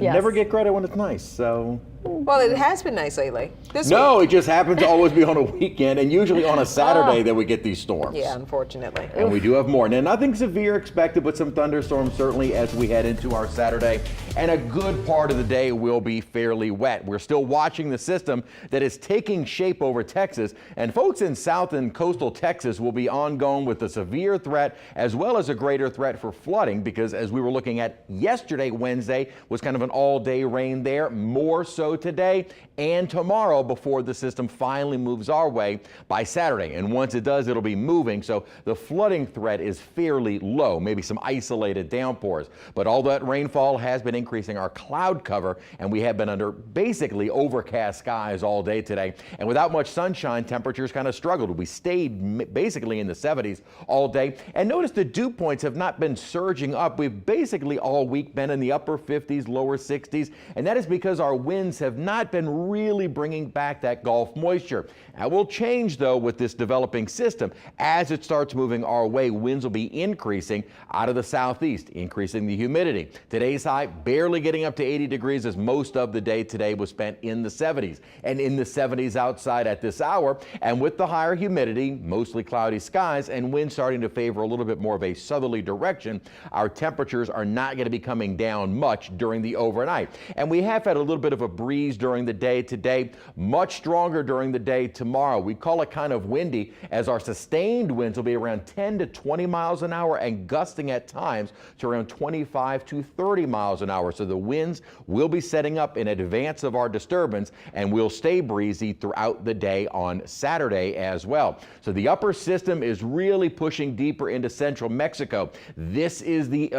Yes. Never get credit when it's nice, so. Well, it has been nice lately. No, it just happens to always be on a weekend and usually on a Saturday that we get these storms. Yeah, unfortunately. And we do have more. Now, nothing severe expected, but some thunderstorms certainly as we head into our Saturday. And a good part of the day will be fairly wet. We're still watching the system that is taking shape over Texas. And folks in south and coastal Texas will be ongoing with a severe threat as well as a greater threat for flooding, because as we were looking at yesterday, Wednesday, was kind of an all-day rain there. More so today and tomorrow before the system finally moves our way by Saturday. And once it does, it'll be moving. So the flooding threat is fairly low, maybe some isolated downpours. But all that rainfall has been increasing our cloud cover, and we have been under basically overcast skies all day today. And without much sunshine, temperatures kind of struggled. We stayed basically in the 70s all day. And notice the dew points have not been surging up. We've basically all week been in the upper 50s, lower 60s. And that is because our winds have not been really bringing back that Gulf moisture. That will change though with this developing system. As it starts moving our way, winds will be increasing out of the southeast, increasing the humidity. Today's high barely getting up to 80 degrees as most of the day today was spent in the 70s and in the 70s outside at this hour. And with the higher humidity, mostly cloudy skies and winds starting to favor a little bit more of a southerly direction, our temperatures are not going to be coming down much during the overnight. And we have had a little bit of a breeze during the day today, much stronger during the day tomorrow. We call it kind of windy, as our sustained winds will be around 10 to 20 miles an hour and gusting at times to around 25 to 30 miles an hour. So the winds will be setting up in advance of our disturbance and will stay breezy throughout the day on Saturday as well. So the upper system is really pushing deeper into central Mexico. This is the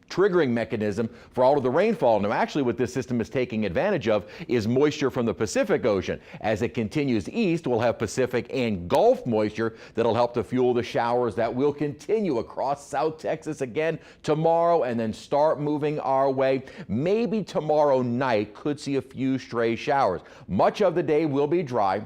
triggering mechanism for all of the rainfall. Now, actually, what this system is taking advantage of is moisture from the Pacific Ocean. As it continues east, we'll have Pacific and Gulf moisture that'll help to fuel the showers that will continue across South Texas again tomorrow and then start moving our way. Maybe tomorrow night could see a few stray showers. Much of the day will be dry.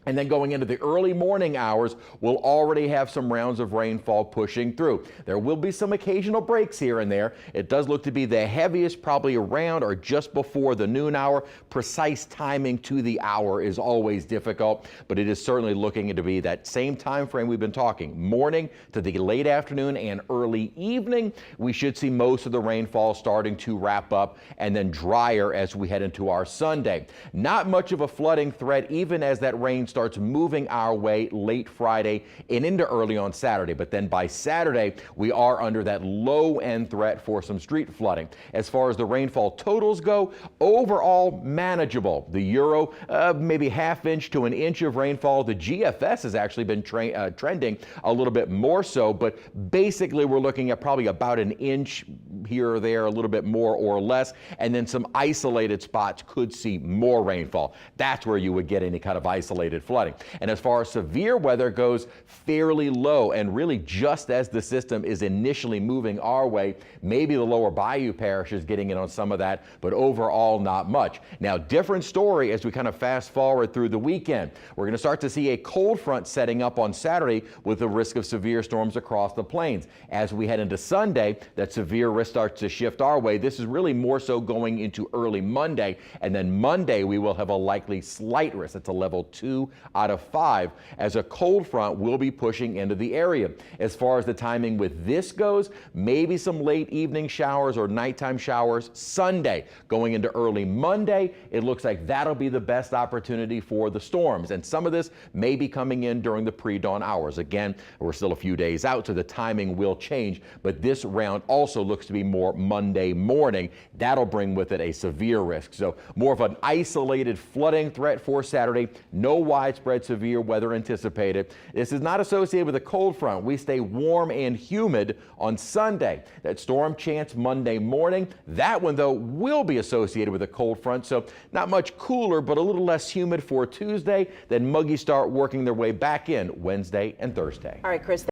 And then going into the early morning hours, we'll already have some rounds of rainfall pushing through. There will be some occasional breaks here and there. It does look to be the heaviest probably around or just before the noon hour. Precise timing to the hour is always difficult, but it is certainly looking to be that same time frame we've been talking, morning to the late afternoon and early evening. We should see most of the rainfall starting to wrap up and then drier as we head into our Sunday. Not much of a flooding threat even as that rain starts moving our way late Friday and into early on Saturday. But then by Saturday, we are under that low end threat for some street flooding. As far as the rainfall totals go, overall manageable. The Euro, maybe ½ inch to an inch of rainfall. The GFS has actually been trending a little bit more so, but basically we're looking at probably about an inch here or there, a little bit more or less, and then some isolated spots could see more rainfall. That's where you would get any kind of isolated flooding. And as far as severe weather goes, fairly low, and really just as the system is initially moving our way, maybe the lower bayou parish is getting in on some of that, but overall not much. Now, different story as we kind of fast forward through the weekend. We're going to start to see a cold front setting up on Saturday with the risk of severe storms across the plains. As we head into Sunday, that severe risk starts to shift our way. This is really more so going into early Monday, and then Monday we will have a likely slight risk. It's a level 2 out of 5 as a cold front will be pushing into the area. As far as the timing with this goes, maybe some late evening showers or nighttime showers Sunday. Going into early Monday, it looks like that'll be the best opportunity for the storms. And some of this may be coming in during the pre-dawn hours. Again, we're still a few days out, so the timing will change. But this round also looks to be more Monday morning. That'll bring with it a severe risk. So more of an isolated flooding threat for Saturday. No widespread severe weather anticipated. This is not associated with a cold front. We stay warm and humid on Sunday. That storm chance Monday morning. That one, though, will be associated with a cold front, so not much cooler, but a little less humid for Tuesday. Then muggy start working their way back in Wednesday and Thursday. All right, Chris.